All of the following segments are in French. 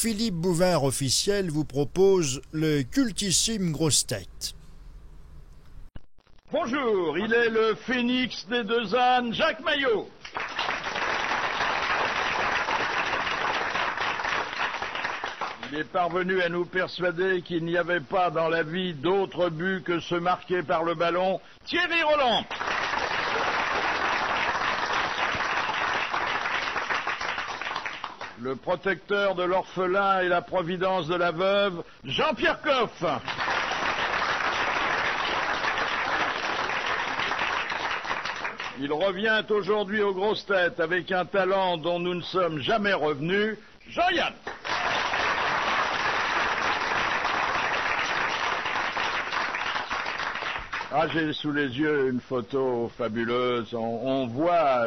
Philippe Bouvard officiel vous propose le cultissime grosse tête. Bonjour, il est le phénix des deux ânes, Jacques Maillot. Il est parvenu à nous persuader qu'il n'y avait pas dans la vie d'autre but que se marquer par le ballon. Thierry Roland. Le protecteur de l'orphelin et la providence de la veuve, Jean-Pierre Coff. Il revient aujourd'hui aux grosses têtes avec un talent dont nous ne sommes jamais revenus, Jean-Yann. Ah, j'ai sous les yeux une photo fabuleuse. On voit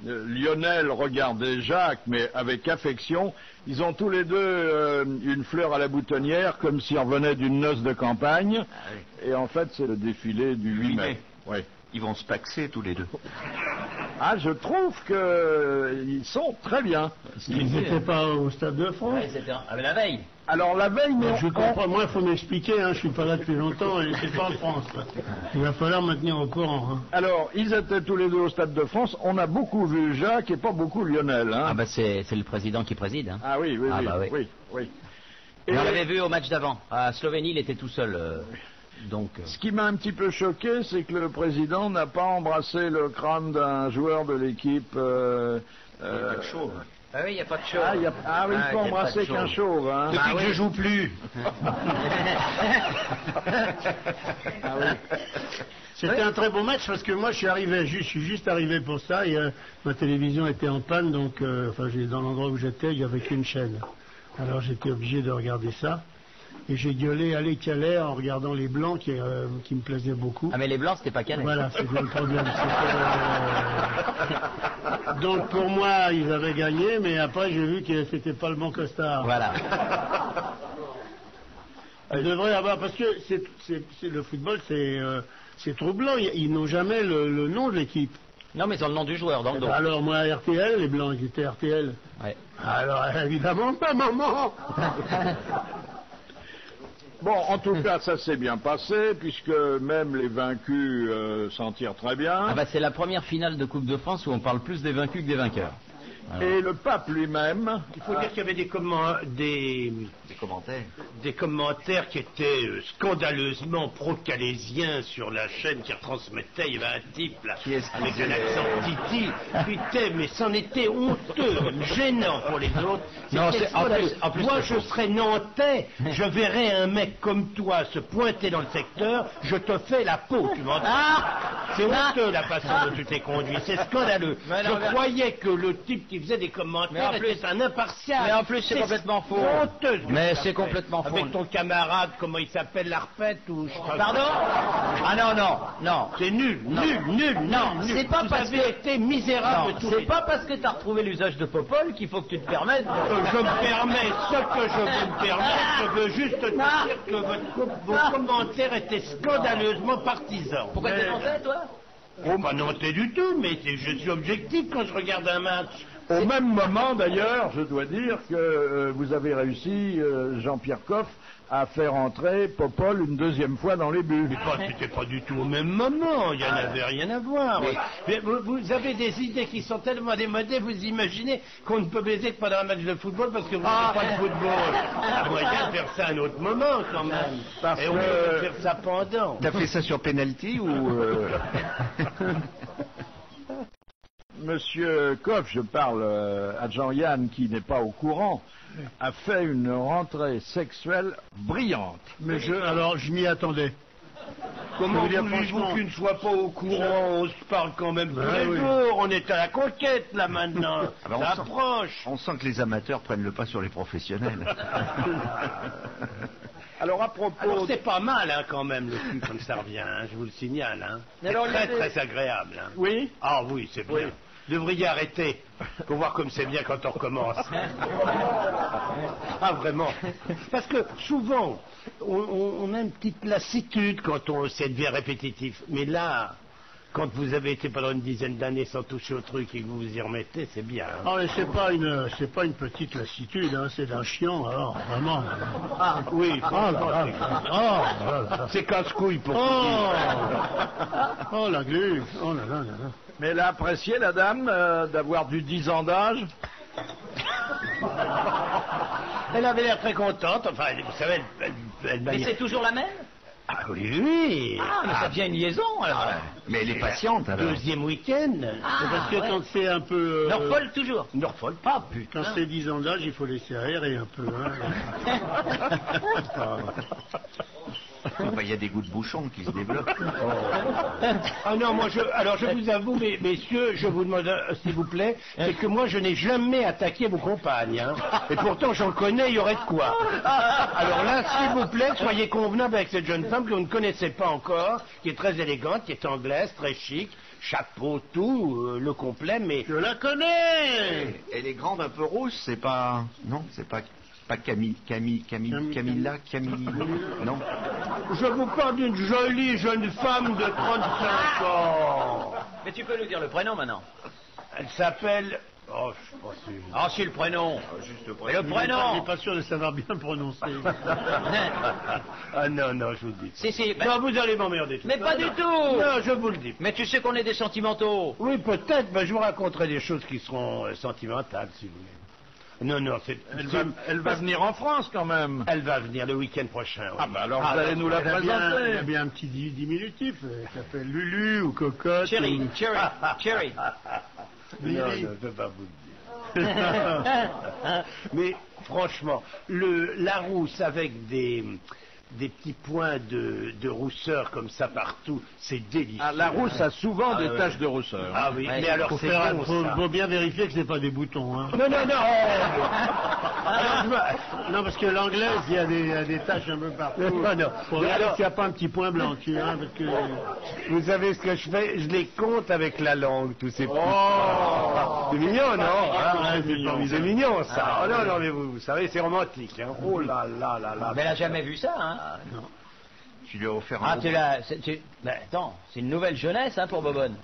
Lionel regarder Jacques, mais avec affection. Ils ont tous les deux une fleur à la boutonnière, comme s'ils revenaient d'une noce de campagne. Ah oui. Et en fait, c'est le défilé du 8 mai. Oui. Ils vont se paxer tous les deux. Ah, je trouve qu'ils sont très bien. Ils n'étaient pas au Stade de France. Ouais, c'était la veille. Alors la veille, mais je comprends. Moi, il faut m'expliquer. Hein, je suis pas là depuis longtemps et c'est pas en France. Là. Il va falloir me tenir au courant. Hein. Alors, ils étaient tous les deux au Stade de France. On a beaucoup vu Jacques et pas beaucoup Lionel. Hein. Ah bah c'est le président qui préside. Hein. Ah oui, oui, ah, oui, bah, oui. oui. Et on l'avait vu au match d'avant. À Slovénie, il était tout seul. Donc, Ce qui m'a un petit peu choqué, c'est que le président n'a pas embrassé le crâne d'un joueur de l'équipe. Il n'y a pas de chauve. Ah oui, il n'y a pas de chauve. Ah oui, il faut embrasser qu'un chauve. Hein. Depuis que je joue plus. C'était un très bon match parce que moi je suis juste arrivé pour ça et ma télévision était en panne donc dans l'endroit où j'étais il n'y avait qu'une chaîne. Alors j'étais obligé de regarder ça. Et j'ai gueulé allez Calais en regardant les blancs qui me plaisaient beaucoup. Ah mais les blancs c'était pas Calais. Voilà, c'est bien le problème. Donc pour moi ils avaient gagné, mais après j'ai vu que c'était pas le bon costard. Voilà. Il devrait avoir parce que le football c'est troublant. Ils n'ont jamais le nom de l'équipe. Non mais ils ont le nom du joueur dans le dos. Alors moi RTL, les blancs ils étaient RTL. Ouais. Alors évidemment pas maman. Bon, en tout cas, ça s'est bien passé, puisque même les vaincus s'en tirent très bien. Ah bah c'est la première finale de Coupe de France où on parle plus des vaincus que des vainqueurs. Alors. Et le pape lui-même... Il faut dire qu'il y avait des commentaires qui étaient scandaleusement pro-calaisiens sur la chaîne qui retransmettait. Il y avait un type là, avec un accent titi. Putain, mais c'en était honteux, même gênant pour les autres. Non, en plus, moi, je serais nantais, je verrais un mec comme toi se pointer dans le secteur, je te fais la peau, tu m'entends? C'est honteux la façon dont tu t'es conduit, c'est scandaleux. Je croyais que le type qui faisait des commentaires était un impartial. Mais en plus, c'est complètement faux. Honteuse. Mais c'est complètement faux. Avec ton camarade, comment il s'appelle, l'Arpette ou je sais pas. Pardon? Ah non. C'est nul. Non, c'est pas parce que été misérable. Non, c'est pas parce que t'as retrouvé l'usage de Popol qu'il faut que tu te permettes. Je me permets ce que je veux me permettre. Je veux juste te dire que vos commentaires étaient scandaleusement partisans. Pourquoi t'es nantais, toi? Oh, pas nantais du tout, mais je suis objectif quand je regarde un match. Au même moment, d'ailleurs, je dois dire que vous avez réussi, Jean-Pierre Coff, à faire entrer Popol une deuxième fois dans les buts. Mais c'était pas du tout au même moment, il n'y en avait rien à voir. Mais vous avez des idées qui sont tellement démodées, vous imaginez qu'on ne peut baiser que pendant un match de football parce que vous n'avez pas de football. Il y a moyen de faire ça à un autre moment quand même. Et on peut faire ça pendant. T'as fait ça sur penalty ou... Monsieur Coff, je parle à Jean-Yann qui n'est pas au courant, a fait une rentrée sexuelle brillante. Mais alors je m'y attendais. Comment voulez-vous qu'il ne soit pas au courant? On se parle quand même tous les jours. On est à la conquête là maintenant. Ça approche. On sent que les amateurs prennent le pas sur les professionnels. Alors à propos... c'est pas mal hein, quand même le cul comme ça revient, hein, je vous le signale. Hein. C'est très agréable. Hein. Oui. Ah oui, c'est bien. Vous devriez arrêter pour voir comme c'est bien quand on recommence. Ah vraiment. Parce que souvent, on a une petite lassitude quand ça devient répétitif. Mais là, quand vous avez été pendant une dizaine d'années sans toucher au truc et que vous vous y remettez, c'est bien. Hein. Ah, mais c'est pas une petite lassitude, hein, c'est d'un chiant, alors, vraiment. Ah, oui. C'est casse-couille pour vous dire. Oh, la glu. Oh là là là là. Mais elle a apprécié, la dame, d'avoir du 10 ans d'âge. Elle avait l'air très contente, enfin, vous savez, elle Mais c'est toujours la même? Ah oui, oui. Ah, mais ça devient une liaison, alors. Mais elle est patiente, alors. Deuxième week-end. C'est parce que quand c'est un peu... Norfolk, toujours. Norfolk. Ah, putain. Quand c'est 10 ans d'âge, il faut laisser aérer un peu. Hein. Enfin, il y a des goûts de bouchon qui se développent. Ah non, moi alors je vous avoue, messieurs, je vous demande s'il vous plaît, c'est que moi je n'ai jamais attaqué vos compagnes, hein. Et pourtant j'en connais, il y aurait de quoi. Alors là, s'il vous plaît, soyez convenable avec cette jeune femme que vous ne connaissez pas encore, qui est très élégante, qui est anglaise, très chic, chapeau, tout, le complet, mais... Je la connais. Elle est grande, un peu rousse, c'est pas... Non, c'est pas Camilla, non. Je vous parle d'une jolie jeune femme de 35 ans. Mais tu peux nous dire le prénom maintenant. Elle s'appelle... Oh, je suis pas sûr. Ah, si, le prénom. Juste le Et le Je prénom. suis pas sûr de savoir bien prononcer. Ah non, non, je vous le dis. Si, Non, vous allez m'emmerder. mais pas du tout. Non, je vous le dis. Mais tu sais qu'on est des sentimentaux. Oui, peut-être, mais je vous raconterai des choses qui seront sentimentales, si vous voulez. Non, non, Elle va venir en France, quand même. Elle va venir le week-end prochain. Oui. Ah, bah alors vous allez nous la Elle a présenter. bien un petit diminutif. Elle s'appelle Lulu ou Cocotte. Cherry, ou- Cherry. Non, Lily. non, je ne vais pas vous le dire. Mais franchement, le Larousse avec des petits points de rousseur comme ça partout, c'est délicieux. Ah, la rousse a souvent des ouais. taches de rousseur. Ah oui, Ouais, mais alors Faut, c'est bon, ça. faut bien vérifier que c'est pas des boutons. Hein. Non, non, non. Non, parce que l'anglaise, il y a des taches un peu partout. Non, non. Faut Mais regarder alors- s'il n'y a pas un petit point blanc dessus, hein, parce que... Vous savez ce que je fais? Je les compte avec la langue, tous ces petits. C'est mignon, non? ouais, c'est formidable. C'est mignon, ça. Oh non, non, mais vous savez, c'est romantique. Hein. Oh là là là là. Mais elle a jamais vu ça, hein. Tu lui as offert un Ah, beau- tu l'as... Ben, attends, c'est une nouvelle jeunesse, hein, pour Bobonne.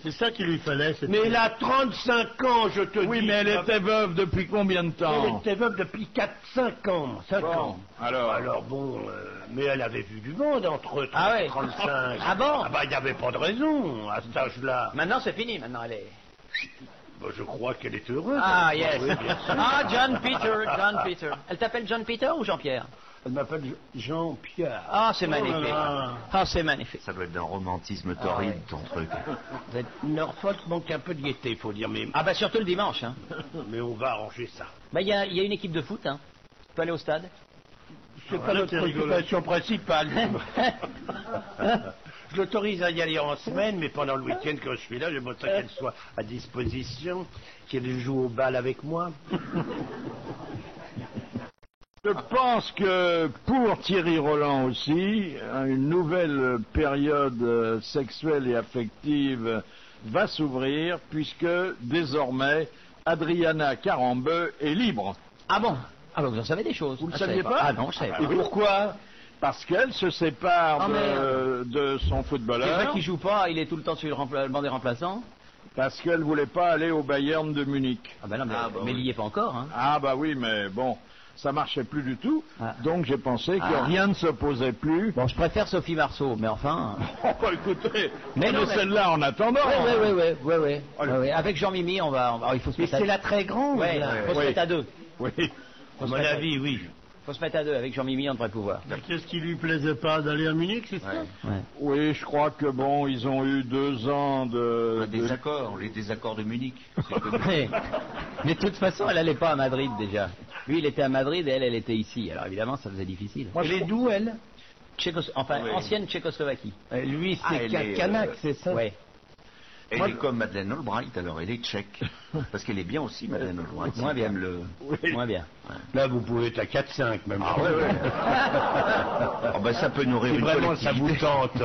C'est ça qu'il lui fallait. c'était- Mais elle a 35 ans, je te dis. Oui, mais elle était veuve depuis combien de Elle temps? était veuve depuis 4-5 ans. 5 ans. alors. Alors bon, mais elle avait vu du monde entre 30 Ah ouais. et 35. Ah bon? Ah bah, il n'y avait pas de raison à cet âge-là. Maintenant, c'est fini, maintenant, elle est... Bah, je crois qu'elle est heureuse. Ah, yes. Oui, bien sûr. Ah, John Peter. Elle t'appelle John Peter ou Jean-Pierre? Elle m'appelle Jean-Pierre. Ah, c'est magnifique. là. Ah, c'est magnifique. Ça doit être d'un romantisme torride, ton truc. Norfolk manque un peu de gaieté, il faut dire, mais, Ah, bah, surtout le dimanche, hein. mais on va arranger ça. Bah, il y a une équipe de foot, hein. Tu peux aller au stade. C'est Ah, pas là, notre c'est rigolo. préoccupation principale. Je l'autorise à y aller en semaine, mais pendant le week-end, quand je suis là, j'aimerais qu'elle soit à disposition, qu'elle joue au bal avec moi. Je pense que pour Thierry Roland aussi, une nouvelle période sexuelle et affective va s'ouvrir puisque désormais Adriana Carambeu est libre. Ah bon? Ah, bah, vous en savez des choses. Vous le Ah, je saviez savais pas? Ah non, je savais pas. Et pourquoi? Parce qu'elle se sépare Ah, de son C'est vrai footballeur, qu'il joue pas, il est tout le temps sur le banc des remplaçants. parce qu'elle voulait pas aller au Bayern de Munich. Ah bah non, mais, Ah, bah mais oui. il y est pas encore, hein. Ah bah oui, mais bon, ça marchait plus du tout, Ah. donc j'ai pensé que Ah. rien ne se posait plus. Bon, je préfère Sophie Marceau, mais enfin... Oh, bah, écoutez, Mais non, mais- celle-là en attendant. Ouais. Avec Jean-Mimi, on va... il faut se Mais mettre à... c'est la très grande. Ouais, là. faut se Oui. mettre à deux. Oui. À mon avis, oui. Faut se mettre à deux. Avec Jean-Mimi, on devrait pouvoir. Qu'est-ce qui lui plaisait pas d'aller à Munich, c'est ça? Ouais. Oui, je crois que bon, ils ont eu 2 ans de... Les désaccords de Munich. C'est connu. Mais de toute façon, elle allait pas à Madrid déjà. Lui, il était à Madrid et elle était ici. Alors évidemment, ça faisait difficile. Elle est d'où, elle? Enfin, Oui. ancienne Tchécoslovaquie. Lui, Ah, c'est elle est, Kanak, c'est ça? Ouais. Elle est comme Madeleine Albright, alors elle est tchèque. Parce qu'elle est bien aussi, Madeleine Albright. Moins bien. Oui. Moins bien. Là, vous pouvez être à 4-5 même. Ah ouais, ouais. Oh, ben, ça peut nourrir C'est une vraiment, ça vous collectivité. tente.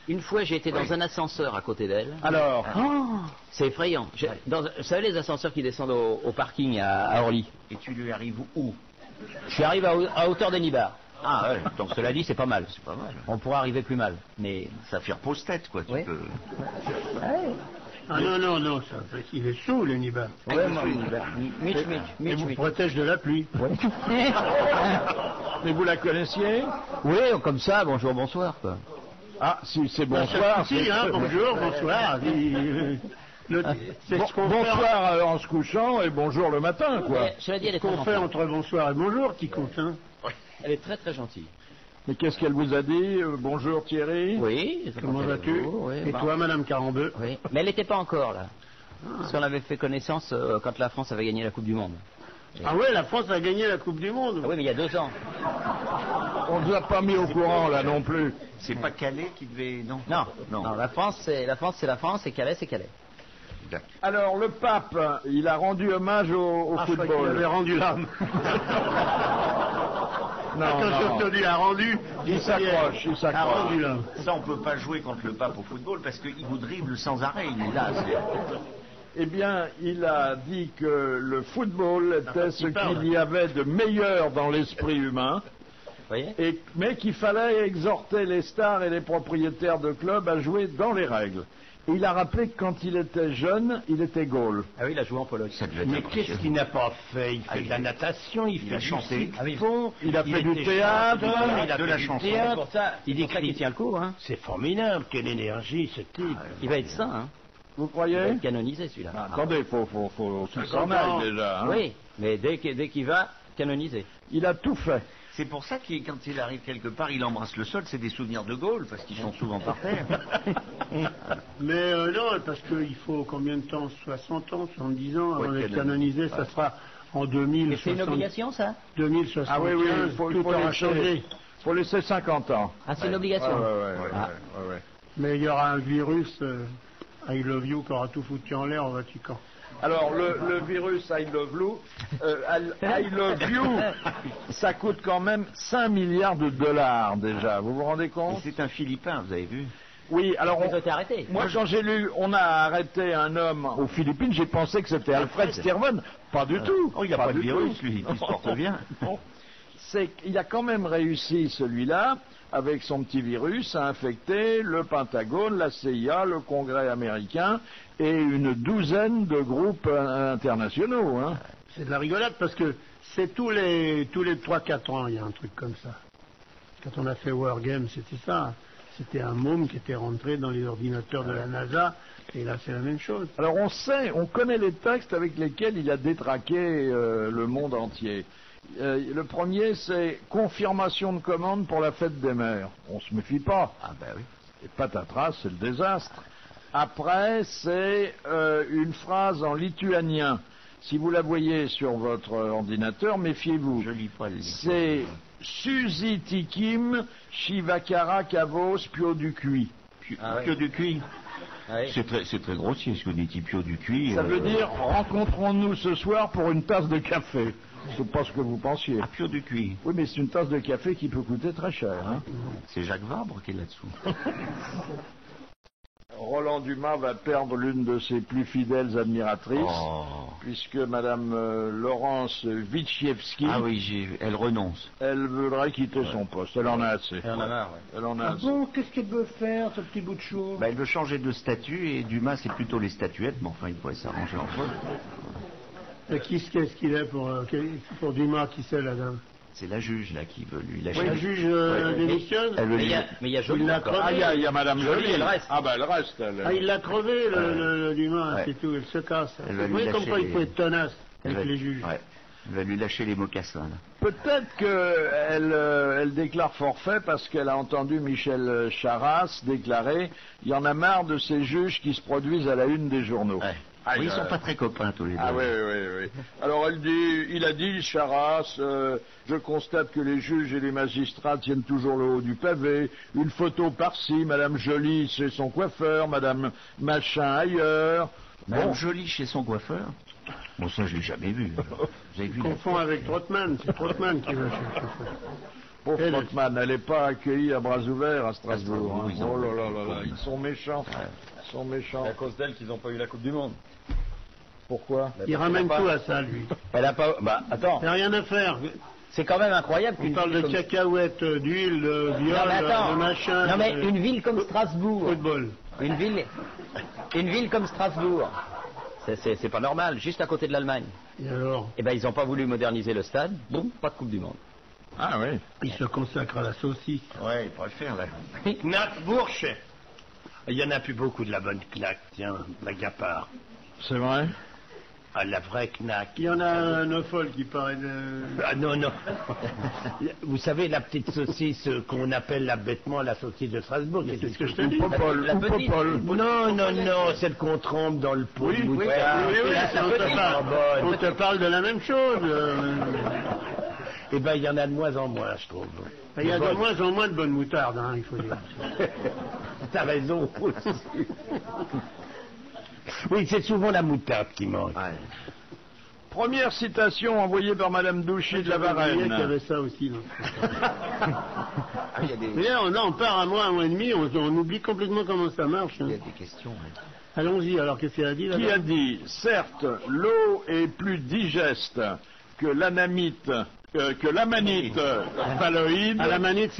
Une fois, j'ai été dans un ascenseur à côté d'elle. Alors, C'est effrayant. Vous savez les ascenseurs qui descendent au parking à Orly? Et tu lui arrives où? Je suis arrivé à hauteur d'Enibar. Ah ouais, Donc cela dit, c'est pas mal. c'est pas mal. On pourrait arriver plus mal. Mais Ça fait repose-tête, quoi. Tu Oui. peux... Ah non, ça, il est sous, le Niba. ouais, moi, Mitch, Il vous protège de la pluie. Mais vous la connaissiez? Oui, comme ça, bonjour, bonsoir, quoi. Ah, si, c'est bonsoir. Si, hein, bonjour, bonsoir. C'est ce qu'on fait, Bonsoir en se couchant et bonjour le matin, quoi. Mais, cela dit, elle est très qu'on fait gentille. entre bonsoir et bonjour qui compte. Hein. Elle est très très gentille. Mais qu'est-ce qu'elle vous a dit? Bonjour Thierry. Oui. Comment vas-tu? Oui, Et bah, toi, Madame Carambeu? oui. Mais elle n'était pas encore là. Parce qu'on avait fait connaissance quand la France avait gagné la Coupe du Monde. Ah ouais, la France a gagné la Coupe du Monde. Ah oui, mais il y a 2 ans. On ne vous a pas mis au courant là non plus. C'est pas Calais qui devait... Non. Non, la France, c'est la France, et Calais, c'est Calais. Alors le pape, il a rendu hommage au Ah, je crois qu'il football. avait rendu l'âme. Quand j'ai entendu a rendu, Il s'accroche, il a s'accroche. rendu l'âme. Ça, on peut pas jouer contre le pape au football parce qu'il vous dribble sans arrêt. Il est là. Eh bien, il a dit que le football était ce il parle. qu'il y avait de meilleur dans l'esprit humain, Vous voyez? mais qu'il fallait exhorter les stars et les propriétaires de clubs à jouer dans les règles. Et il a rappelé que quand il était jeune, il était Gaulle. Ah oui, il a joué en Pologne. Ça devait être Mais qu'est-ce qu'il n'a pas fait? Il fait de la natation, il fait a du chanté. ski de fond, Il a fait du était théâtre, chanteur, il a de fait la du chanson. théâtre. Pour ça, il dit qu'il tient le coup, hein. C'est formidable, quelle énergie ce type. Il va être saint, hein. Vous Il va croyez? être canonisé, celui-là. Attendez, faut qu'il s'en aille déjà. Hein. Oui, mais dès qu'il va, canonisé. Il a tout fait. C'est pour ça que quand il arrive quelque part, il embrasse le sol. C'est des souvenirs de Gaulle parce qu'ils sont souvent par terre. Mais non, parce qu'il faut combien de temps? 60 ans, 70 ans avant Ouais, d'être canonisé. Ça sera en Et c'est une 2060. obligation, ça? 2075. Ah oui, il faut tout aura changé. Faut laisser 50 ans. Ah, c'est une obligation. Ouais. Mais il y aura un virus, I love you, qui aura tout foutu en l'air au Vatican. Alors, le virus I love you, I love you, ça coûte quand même 5 milliards de dollars déjà. Vous vous rendez Et compte? c'est un Philippin, vous avez vu? Oui, alors Ils ont été arrêtés. moi quand j'ai lu, on a arrêté un homme aux Philippines, j'ai pensé que c'était Alfred Stirven. Pas du tout. Oh, il n'a pas de du virus, tout. lui. Il se porte bien. Non. Il a quand même réussi, celui-là, avec son petit virus, à infecter le Pentagone, la CIA, le Congrès américain et une douzaine de groupes internationaux. Hein. C'est de la rigolade parce que c'est tous les 3-4 ans, il y a un truc comme ça. Quand on a fait Wargame, c'était ça. C'était un môme qui était rentré dans les ordinateurs de la NASA, et là c'est la même chose. Alors on connaît les textes avec lesquels il a détraqué le monde entier. Le premier, c'est confirmation de commande pour la fête des mères. On se méfie pas. Ah ben oui. Et patatras, c'est le désastre. Après, c'est une phrase en lituanien. Si vous la voyez sur votre ordinateur, méfiez-vous. Je lis pas les... C'est Susitikim Shivakara Kavos Pio du Cuit. Pio du cuit. Ah oui. C'est très grossier ce que dit Pio du cuit. Ça veut dire rencontrons-nous ce soir pour une tasse de café. C'est pas ce que vous pensiez. Ah, Pio du cuit. Oui, mais c'est une tasse de café qui peut coûter très cher. Hein. C'est Jacques Vabre qui est là-dessous. Roland Dumas va perdre l'une de ses plus fidèles admiratrices, Oh. puisque Madame Laurence Witchiewski, Ah oui, elle renonce. elle voudrait quitter son poste. Elle en a assez. Elle en a marre, ouais. Elle en a Ah assez. bon, qu'est-ce qu'elle veut faire, ce petit bout de chou? Bah, elle veut changer de statut et Dumas c'est plutôt les statuettes, mais enfin il pourrait s'arranger entre eux. Et qu'est-ce qu'il est pour Dumas? Qui c'est la dame? C'est la juge là qui veut lui lâcher. La juge démissionne? Elle veut Mais il lui... y a, mais il y a Joly Il l'a encore. crevé. Ah, il y a Madame Jolie, Jolie. elle reste. Ah, ben elle reste. Elle. Ah, il l'a crevé, le Dumas, Ouais. c'est tout, elle se casse. Elle va Vous lui voyez comme lâcher quoi il les- faut être tenace elle avec va- les juges. Ouais. Elle va lui lâcher les mocassins là. Peut-être qu'elle elle déclare forfait parce qu'elle a entendu Michel Charasse déclarer « Il y en a marre de ces juges qui se produisent à la une des journaux Ouais. Ah, Oui, ils sont pas très copains tous les deux. Ah oui. Alors il a dit, Charasse, je constate que les juges et les magistrats tiennent toujours le haut du pavé. Une photo par-ci, Madame Jolie, c'est son coiffeur, Madame Machin ailleurs. Madame Bon, Jolie chez son coiffeur. Bon, ça je l'ai jamais vu. Vous avez vu Il confond avec Trottmann, c'est Trottmann qui va chercher ça. pauvre Elle- Trottmann, elle n'est pas accueillie à bras ouverts à Strasbourg. Strasbourg, hein. ils ont- Oh là là là là, ils sont méchants. Ils sont méchants. C'est à cause d'elle qu'ils n'ont pas eu la Coupe du Monde. Pourquoi? Il ramène tout à ça, lui. Elle a pas. Bah attends. Il n'y a rien à faire. C'est quand même incroyable On qu'une parle ville de comme... cacahuètes, d'huile, de Non, mais viol, attends. de machin. Non, mais de une ville comme Strasbourg. football. Une ville comme Strasbourg. C'est pas normal, juste à côté de l'Allemagne. Et alors, Eh ben, ils n'ont pas voulu moderniser le stade. Boum, pas de Coupe du Monde. Ah oui. il se consacre à la saucisse. Ouais, il préfère là. Knack Bourche. Il y en a plus beaucoup de la bonne knack, tiens, la Gapard. C'est vrai. Ah, la vraie knack. Il y en a un offol qui paraît de... Ah non, non. Vous savez, la petite saucisse qu'on appelle bêtement la saucisse de Strasbourg. C'est ce que je te dis. Popol, La ou petite. Popol. Non, non, non, celle qu'on trempe dans le pot de moutarde. on te parle, on te parle de la même chose. Eh ben, il y en a de moins en moins, je trouve. Il y a de moins en moins de bonne moutarde, hein, il faut dire. T'as raison aussi. Oui, c'est souvent la moutarde qui manque. Ouais. Première citation envoyée par Madame Douchy de la Il y a qu'il y Varenne. avait ça aussi. Non. Ah, il y a des, Mais là, on part à un mois et demi, on oublie complètement comment ça marche. hein. il y a des questions. Ouais. Allons-y, alors qu'est-ce qu'elle a dit là Qui a dit, certes, l'eau est plus digeste que l'amanite phalloïde À la manite,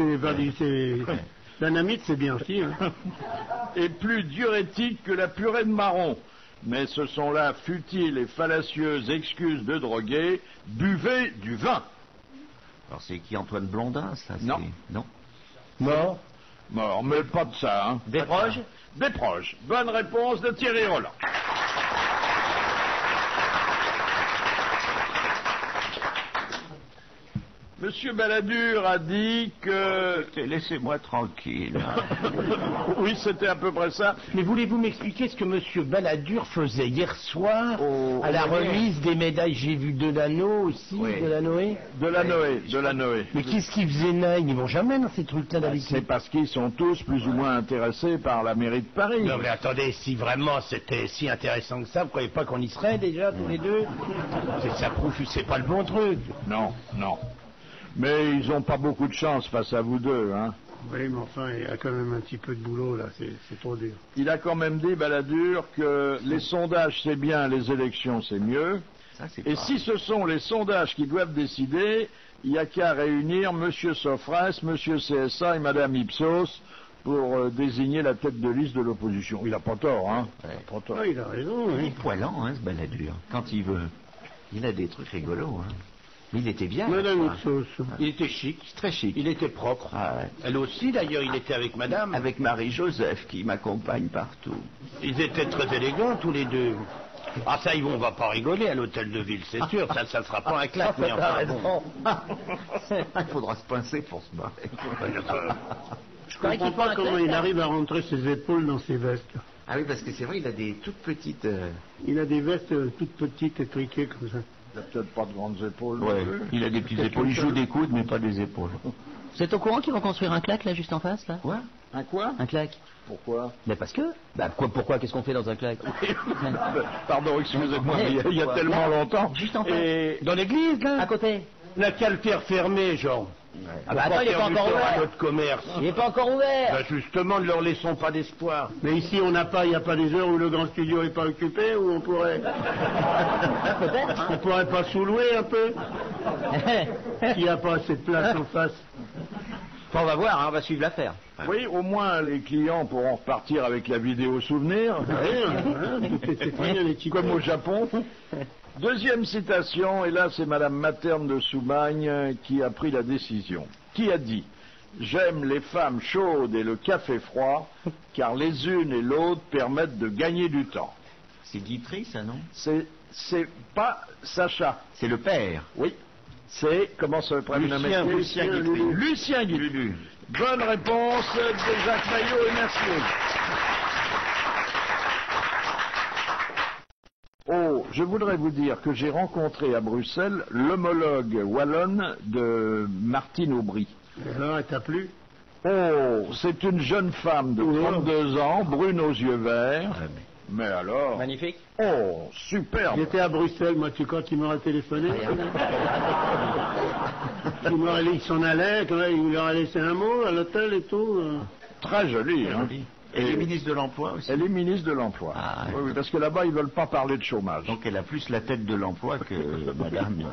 l'anamite, c'est bien aussi. Hein. et plus diurétique que la purée de marron. Mais ce sont là futiles et fallacieuses excuses de drogués. Buvez du vin. Alors c'est qui, Antoine Blondin, ça? Non. Non. Mort. Mort, mais pas de ça, hein. Des proches? Des proches. Bonne réponse de Thierry Roland. Monsieur Balladur a dit que... Laissez-moi tranquille. Oui, c'était à peu près ça. Mais voulez-vous m'expliquer ce que Monsieur Balladur faisait hier soir à la remise des médailles? J'ai vu Delano aussi, Oui. Delanoë. De la Noé, de la Noé. Mais qu'est-ce qu'ils faisaient là? Ils n'y vont jamais dans ces trucs-là C'est d'habitude. parce qu'ils sont tous plus ou moins intéressés par la mairie de Paris. Non mais attendez, si vraiment c'était si intéressant que ça, vous croyez pas qu'on y serait déjà tous les deux? Ça prouve que c'est pas le bon truc. Non, non. Mais ils n'ont pas beaucoup de chance face à vous deux, hein. Oui, mais enfin, il y a quand même un petit peu de boulot là, c'est trop dur. Il a quand même dit, Balladur, que les sondages c'est bien, les élections c'est mieux. Ça, c'est Et pas- si ce sont les sondages qui doivent décider, il n'y a qu'à réunir Monsieur Sofras, Monsieur CSA et Madame Ipsos pour désigner la tête de liste de l'opposition. Il n'a pas tort, hein. Ouais. Il a pas tort. Ah, il a raison, Il est oui. poilant, hein, ce Balladur. Quand il veut. Il a des trucs rigolos, hein. Mais il était bien. Madame là, quoi. Ipsos. Il était chic, Très chic. il était propre. Ah, ouais. Elle aussi d'ailleurs, il était avec madame. Avec Marie-Joseph qui m'accompagne partout. Ils étaient très élégants tous les deux. Ah ça, on va pas rigoler à l'hôtel de ville, c'est sûr, ça sera pas un claque, mais enfin, bon. Il faudra se pincer pour se barrer. Je comprends pas comment il arrive à rentrer ses épaules dans ses vestes. Ah oui, parce que c'est vrai, il a des toutes petites... Il a des vestes toutes petites étriquées comme ça. Il n'a peut-être pas de grandes épaules. Ouais, non plus. il a des petites épaules. Il joue des coudes, mais pas des épaules. Vous êtes au courant qu'ils vont construire un claque là, juste en face là? Quoi? Un quoi? Un claque? Pourquoi? Ben parce que. Bah pourquoi? Qu'est-ce qu'on fait dans un claque? Pardon, excusez-moi, Ouais, mais il y a pourquoi? tellement longtemps. Juste en face. Et Dans l'église, là À côté. La calcaire fermée, genre. Ah bah attends, il est pas encore à ouvert. notre commerce. Il est pas encore ouvert. Bah justement, ne leur laissons pas d'espoir. Mais ici, il n'y a pas des heures où le grand studio n'est pas occupé, où on pourrait Peut-être. on pourrait pas sous-louer un peu, s'il n'y a pas assez de place en face. Enfin, on va voir, hein, on va suivre l'affaire. oui, au moins les clients pourront repartir avec la vidéo souvenir. C'est très bien les petits Comme au Japon. Deuxième citation, et là c'est Madame Materne de Soumagne qui a pris la décision. Qui a dit « J'aime les femmes chaudes et le café froid, car les unes et l'autre permettent de gagner du temps. C'est Guitry, ça, non » C'est pas Sacha. C'est le père. Oui. C'est, comment ça prénom Lucien Guitry. Lucien Guitry. Bonne réponse de Jacques Maillot et Mercier. Oh, je voudrais vous dire que j'ai rencontré à Bruxelles l'homologue wallonne de Martine Aubry. Et alors, elle t'a plu? Oh, c'est une jeune femme de 32 ans, brune aux yeux verts. Mais alors... Magnifique. Oh, superbe. J'étais à Bruxelles, moi, tu crois qu'il m'aurait téléphoné? Il s'en allait, il leur a laissé un mot à l'hôtel et tout. Très jolie, hein. Et les ministres de l'Emploi aussi. Elle est ministre de l'Emploi. Ah, oui, oui, parce que là-bas, ils veulent pas parler de chômage. Donc elle a plus la tête de l'emploi que madame.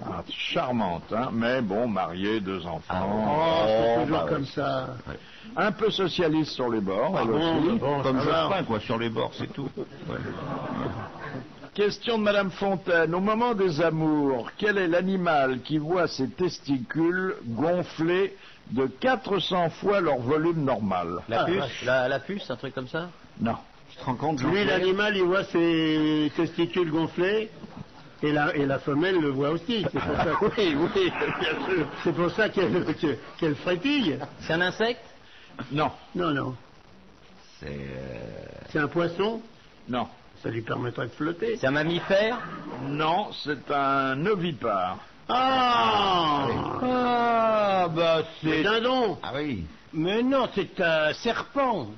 Ah, charmante, hein, mais bon, mariée, 2 enfants. Oh, c'est toujours bah comme ouais. ça. Un peu socialiste sur les bords, elle aussi. Comme ça va. Jospin, quoi, sur les bords, c'est tout. Ouais. Question de Madame Fontaine. Au moment des amours, quel est l'animal qui voit ses testicules gonfler de 400 fois leur volume normal? La puce, vache. la puce, un truc comme ça. Non. Tu te rends compte, Lui, Jean-Pierre l'animal, il voit ses testicules gonfler. Et la femelle le voit aussi. C'est pour ça, Oui, oui, bien sûr. c'est pour ça qu'elle frétille. C'est un insecte. Non, Non, non. C'est un poisson. non, Ça lui permettrait de flotter. C'est un mammifère. non, c'est un ovipare. Ah, Ah, bah le c'est... dindon. Ah oui. Mais non, c'est un serpent.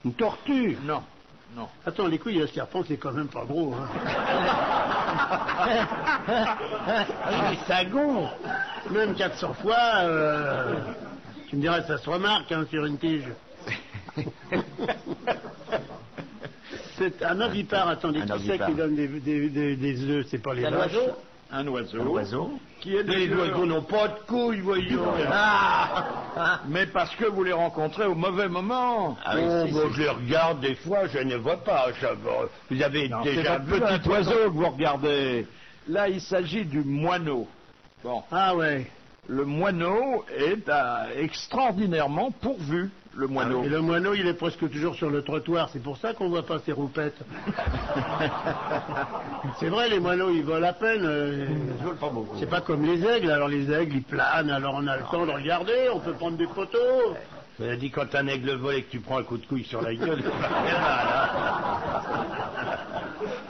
Une tortue. Non, non. Attends, les couilles de serpent, c'est quand même pas gros. Hein. Ah, les sagons. Même 400 fois, tu me dirais, ça se remarque hein, sur une tige. C'est un ovipare, attendez, Un qui c'est ovipare. qui donne des œufs? C'est pas les C'est un vaches. oiseau. Un oiseau. Un oiseau. Qui est Les oiseaux n'ont pas de couilles, voyons. Mais parce que vous les rencontrez au mauvais moment. Ah oui, Oh, si, bon, si. je les regarde des fois, je ne vois pas. Vous avez Non, c'est déjà un vu petit oiseau que vous regardez. Là, il s'agit du moineau. Bon, Ah ouais. le moineau est extraordinairement pourvu, le moineau. Et le moineau, il est presque toujours sur le trottoir. C'est pour ça qu'on voit pas ses roupettes. C'est vrai, les moineaux, ils volent à peine. C'est pas comme les aigles. Alors les aigles, ils planent. Alors on a le temps de regarder. On peut prendre des photos. On a dit quand un aigle vole et que tu prends un coup de couille sur la gueule, c'est pas bien mal, hein.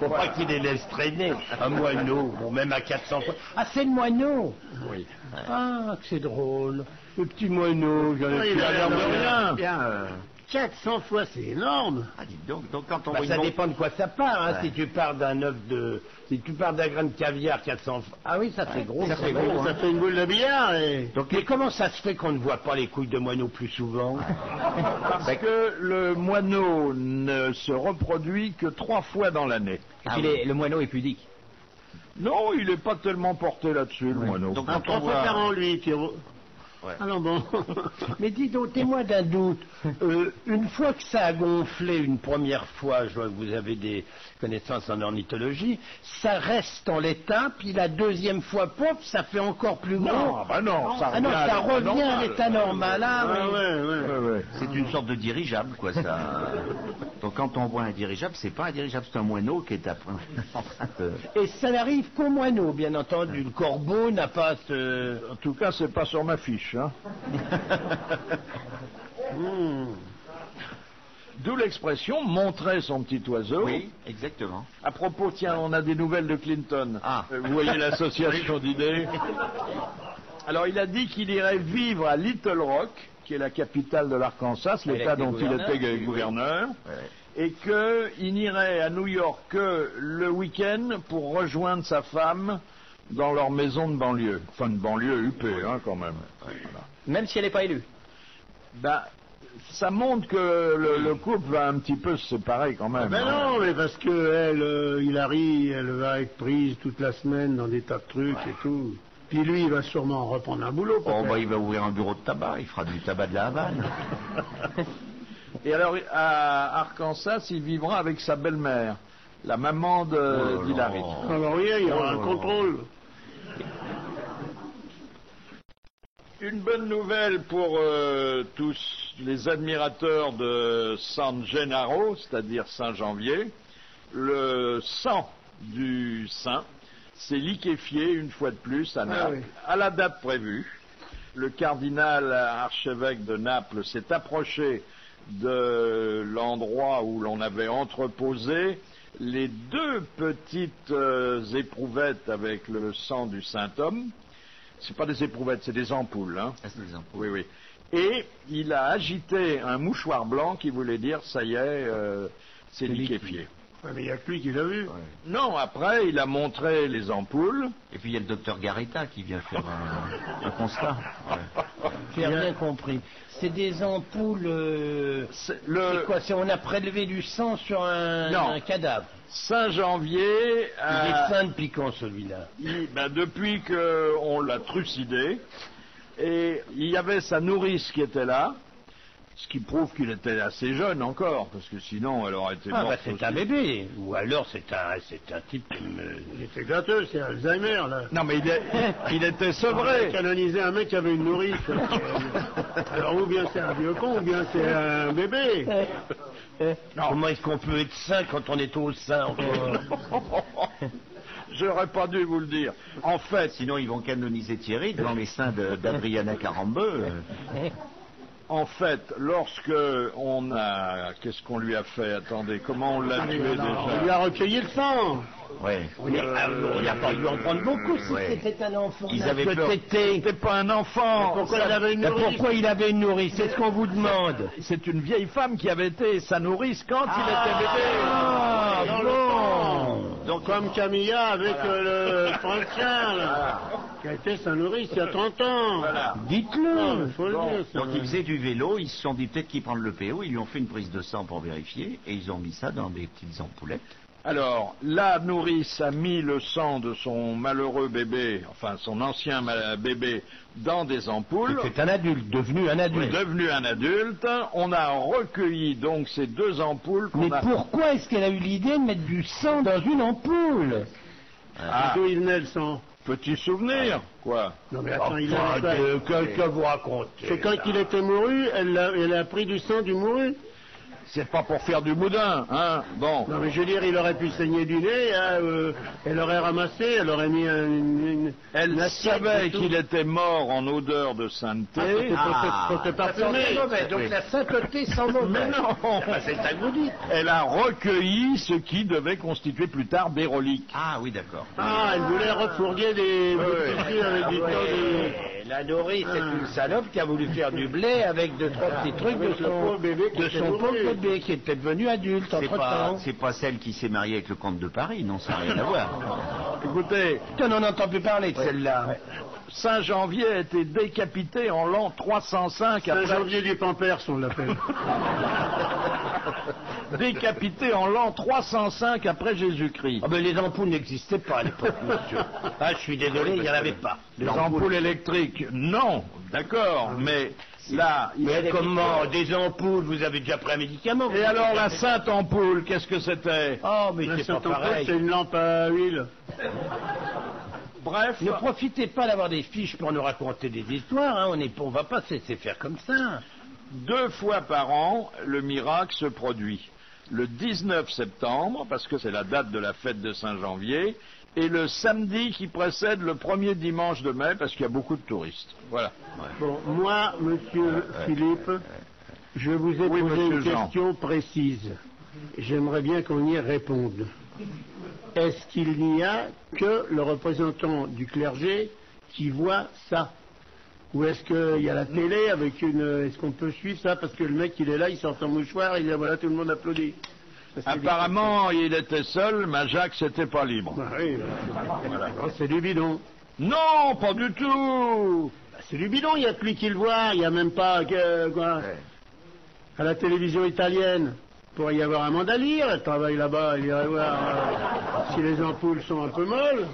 Faut pas qu'il les laisse traîner. Un moineau, bon, même à 400 fois. Ah, c'est le moineau. Oui. Ah, que c'est drôle. Le petit moineau, j'en ai il plus a l'air de rien. Bien. 400 fois, c'est énorme. Ah, dites donc quand on Bah, voit ça une dépend de quoi ça part, hein. Ouais. Si tu pars d'un œuf de... Si tu pars d'un grain de caviar 400 fois... Ah oui, ça fait gros. ça fait gros, Ça fait une boule de billard. Et... Donc, mais comment ça se fait qu'on ne voit pas les couilles de moineau plus souvent? Parce que le moineau ne se reproduit que 3 fois dans l'année. Et puis le moineau est pudique. Non, il n'est pas tellement porté là-dessus, le moineau. Donc, Un quand on voit... professeur en lui, Pierrot. Ouais. Alors bon. Mais dis donc, témoin d'un doute. Une fois que ça a gonflé une première fois, je vois que vous avez des connaissances en ornithologie, ça reste en l'état, puis la deuxième fois, pof, ça fait encore plus gros. Non, bah non, ça Ah non, revient à ça l'état revient à normal. l'état normal. Ah, Ah oui. ouais, ouais. Ouais, ouais. C'est une sorte de dirigeable, quoi, ça. Donc quand on voit un dirigeable, c'est pas un dirigeable, c'est un moineau qui est en train de... Et ça n'arrive qu'au moineau, bien entendu. Le corbeau n'a pas ce... En tout cas, c'est pas sur ma fiche. Hein. D'où l'expression montrer son petit oiseau. Oui, exactement. À propos, tiens, on a des nouvelles de Clinton. Ah. Vous voyez l'association d'idées. Alors, il a dit qu'il irait vivre à Little Rock, qui est la capitale de l'Arkansas, Il a l'État été dont il gouverneur. était gouverneur, Ouais. et qu'il n'irait à New York que le week-end pour rejoindre sa femme dans leur maison de banlieue. Enfin, de banlieue huppée, hein, quand même. Voilà. Même si elle n'est pas élue. Ben, ça montre que le couple va un petit peu se séparer quand même. Ben hein. non, mais parce que elle, Hilary, elle va être prise toute la semaine dans des tas de trucs et tout. Puis lui, il va sûrement reprendre un boulot. Oh, peut-être. bah, il va ouvrir un bureau de tabac, il fera du tabac de la Havane. Et alors, à Arkansas, il vivra avec sa belle-mère, la maman Oh d'Hilary. là. Alors oui, il y aura un contrôle. Une bonne nouvelle pour tous les admirateurs de San Gennaro, c'est-à-dire Saint-Janvier. Le sang du saint s'est liquéfié une fois de plus à Naples, oui. à la date prévue. Le cardinal archevêque de Naples s'est approché de l'endroit où l'on avait entreposé les 2 petites éprouvettes avec le sang du saint homme. C'est pas des éprouvettes, c'est des ampoules. Hein. Ah, c'est des ampoules. Oui, oui. Et il a agité un mouchoir blanc qui voulait dire ça y est, c'est liquéfié. Ouais, mais il n'y a que lui qui l'a vu. Non, après, il a montré les ampoules. Et puis il y a le docteur Garetta qui vient faire un constat. Ouais. J'ai rien compris. C'est des ampoules. C'est C'est quoi? On a prélevé du sang sur Non. un cadavre. Saint-Janvier, Il est fin de piquant celui-là. depuis qu'on l'a trucidé, et il y avait sa nourrice qui était là, ce qui prouve qu'il était assez jeune encore, parce que sinon elle aurait été Ah morte bah c'est aussi. un bébé. Ou alors c'est un type qui me... Il était gâteux, c'est Alzheimer, là. Non mais il était On a sevré. canonisé un mec qui avait une nourrice. Alors ou bien c'est un vieux con, ou bien c'est un bébé. Comment est-ce qu'on peut être sain quand on est au sein encore? J'aurais pas dû vous le dire. En fait, Sinon ils vont canoniser Thierry devant les seins d'Adriana Carambeu. En fait, lorsque on a... Qu'est-ce qu'on lui a fait? Attendez, comment on l'a tué On lui déjà? a recueilli le sang. Ouais. Il n'y a pas dû en prendre beaucoup si Ouais. c'était un enfant. Ils avaient peur. C'était pas un enfant. Pourquoi il avait une Mais nourrice? pourquoi il avait une nourrice? C'est ce qu'on vous demande. C'est une vieille femme qui avait été sa nourrice quand il était bébé. Ah, Dans le bon. temps. Donc comme Camilla avec le Francien, là, qui a été sa nourrice il y a 30 ans. Dites-le. Il faut le dire. ça. Donc il faisait du vélo, ils se sont dit peut-être qu'ils prennent le PO, ils lui ont fait une prise de sang pour vérifier, et ils ont mis ça dans des petites ampoulettes. Alors, la nourrice a mis le sang de son malheureux bébé, enfin son ancien bébé, dans des ampoules. C'est un adulte, devenu un adulte. Devenu un adulte, on a recueilli donc ces deux ampoules qu'on Mais a... pourquoi est-ce qu'elle a eu l'idée de mettre du sang dans une ampoule? Ah, D'où il venait le sang? petit souvenir, quoi. Non mais attends, il Enfin, a... que vous racontez? C'est quand il était mouru, elle a pris du sang du mouru. C'est pas pour faire du boudin, hein. Bon. Non mais je veux dire, il aurait pu saigner du nez, hein, elle aurait ramassé, elle aurait mis une Elle assiette savait et tout. qu'il était mort en odeur de sainteté. Faut te parfumer. Donc la sainteté sans mauvais. Mais non. C'est ça que vous dites. Elle a recueilli ce qui devait constituer plus tard des reliques. Ah oui, d'accord. Ah, elle voulait refourguer des tissus avec du temps de... La nourrice, c'est une salope qui a voulu faire du blé avec deux, trois petits trucs de Avec le pauvre bébé qui était son pauvre mouru. bébé qui était devenu adulte entre-temps. C'est pas celle qui s'est mariée avec le comte de Paris, non, ça n'a rien à voir. Écoutez, On n'en entend plus parler de celle-là. Saint-Janvier a été décapité en l'an 305 après... Saint-Janvier du Pampers, on l'appelle. Décapité en l'an 305 après Jésus-Christ. Ah ben les ampoules n'existaient pas à l'époque, monsieur. Ah, je suis désolé, il n'y en avait pas. Les ampoules électriques, non, d'accord, mais là... Mais comment? Des ampoules, vous avez déjà pris un médicament? Et alors la sainte ampoule, qu'est-ce que c'était? Oh, mais La c'est pas Sainte-Ampoule, pareil. c'est une lampe à huile. Bref, Ne profitez pas d'avoir des fiches pour nous raconter des histoires, hein. On va pas se laisser faire comme ça. 2 fois par an, le miracle se produit. Le 19 septembre, parce que c'est la date de la fête de Saint-Janvier, et le samedi qui précède le premier dimanche de mai, parce qu'il y a beaucoup de touristes. Voilà. Bon, moi, monsieur Philippe, je vous ai Oui, posé monsieur une Jean. question précise. J'aimerais bien qu'on y réponde. Est-ce qu'il n'y a que le représentant du clergé qui voit ça? Ou est-ce qu'il y a la télé avec une... Est-ce qu'on peut suivre ça? Parce que le mec, il est là, il sort son mouchoir, il dit voilà, tout le monde applaudit. Parce que- Apparemment, il était seul, mais Jacques, c'était pas libre. Bah oui, c'est du bidon. Non, pas du tout. Bah, c'est du bidon, il n'y a que lui qui le voit, il n'y a même pas... quoi. À la télévision italienne, pour y avoir un mandalire, elle travaille là-bas, elle irait voir si les ampoules sont un peu molles.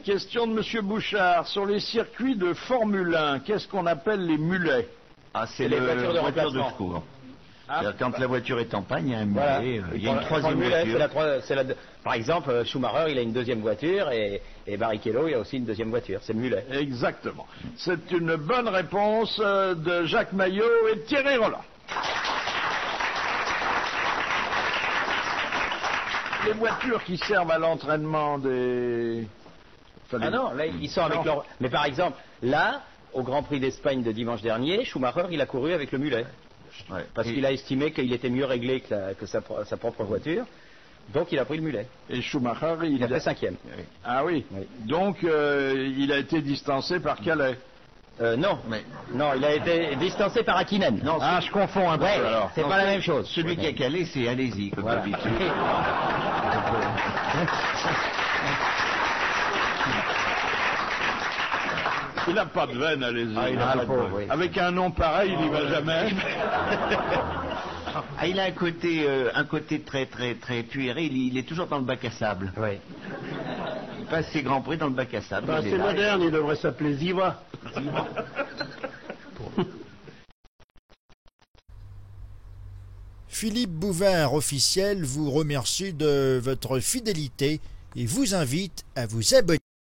Question de Monsieur Bouchard. Sur les circuits de Formule 1, qu'est-ce qu'on appelle les mulets? Ah, c'est les le voitures de voiture de remplacement. secours. Ah. C'est-à-dire, quand la voiture est en panne, il y a un Voilà. mulet, il y a une troisième voiture. Par exemple, Schumacher, il a une deuxième voiture et Barrichello, il a aussi une deuxième voiture. C'est le mulet. Exactement. C'est une bonne réponse de Jacques Maillot et de Thierry Roland. Les voitures qui servent à l'entraînement des... Enfin, Ah les- non, là, ils sont avec Non. leur... Mais par exemple, là, au Grand Prix d'Espagne de dimanche dernier, Schumacher, il a couru avec le mulet. Ouais. Parce Et- qu'il a estimé qu'il était mieux réglé que sa propre voiture. Donc il a pris le mulet. Et Schumacher, Il a fait cinquième. Ah oui. Oui. Donc, il a été distancé par Calais. Non. Mais Non, il a été distancé par Hakkinen. non, Ah, je confonds un peu Ouais, alors. c'est non, pas la même chose. Celui qui a calé, c'est allez-y, comme Voilà. d'habitude. Il n'a pas de veine, allez-y. Ah, le pauvre, oui. Avec un nom pareil, il n'y va jamais. Ah, il a un côté très puéril. Il est toujours dans le bac à sable. Oui. Il passe ses grands prix dans le bac à sable. Bah, Il est c'est là. moderne, il devrait s'appeler Ziva. Philippe Bouvard officiel vous remercie de votre fidélité et vous invite à vous abonner.